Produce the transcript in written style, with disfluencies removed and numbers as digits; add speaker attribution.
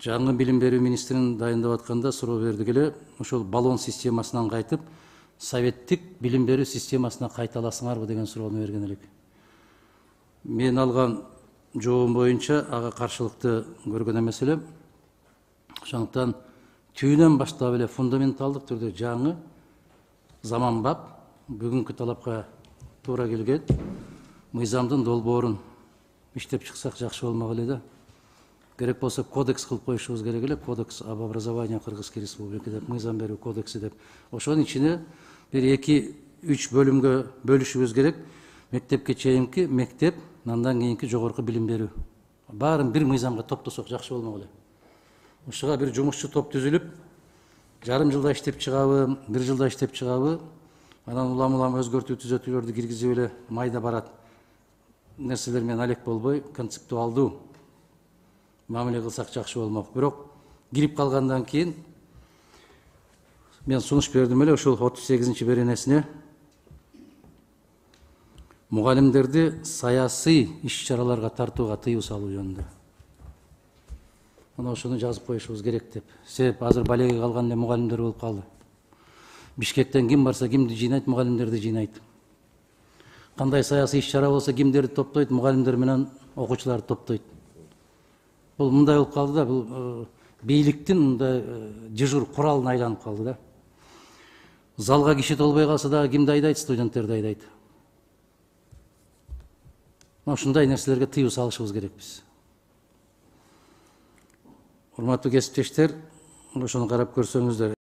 Speaker 1: жаңы билим берүү министрин дайындап атканда суроо бердик эле, ошол баллон системасынан кайтып, советтик билим берүү системасына кайталасыңарбы деген суроону берген элек. Мен алган жообум боюнча ага каршылыкты көргөн эмес элем. Ошондуктан түбүнөн баштап эле фундаменталдык түрдө жаңы, заманбап, бүгүнкү талапка туура келген мыйзамдын долбоорун иштеп чыксак жакшы болмок эле да. Керек болсо кодекс кылып коюшубуз керек эле, кодекс об образовании Кыргызской Республики деп, мыйзам берүү кодекси деп. Ошонун ичине бир 2-3 бөлүмгө бөлүшүбүз керек. Мектепке чейинки мектеп, андан кийинки жогорку билим берүү. Баарын бир мыйзамга топтосок жакшы болмок эле. Ушуга бир жумушчу топ түзүлүп, жарым жылда иштеп чыгабы, 1 жылда иштеп чыгабы, анан улам өзгөртүү түзөтүүлөрдү киргизип эле майда барат нерселер менен алек болбой, концептуалдуу мамиле кылсак жакшы болмок. Бирок кирип калгандан кийин мен сунуш бердим эле ошол 38-чи беренесине мугалимдерди саясий иш-чараларга тартууга тыюу салуу жөнүндө. Мына ошону жазып коюшубуз керек деп. Себеп азыр балеге калган эле мугалимдер болуп калды. Бишкектен ким барса кимди жыйнайт, мугалимдерди жыйнайт. Кандай саясий иш-чара болсо кимдерди топтойт, мугалимдер менен окуучуларды топтойт. Бул мындай болуп калды да, бул бийликтин мындай жыжыр куралына айланып калды да. Залга киши толбой калса да кимди айдайт, студенттерди айдайт. Ушундай нерселерге тыюу салышыбыз керек биз. Урматтуу кесиптештер, ошону карап көрсөңүздөр.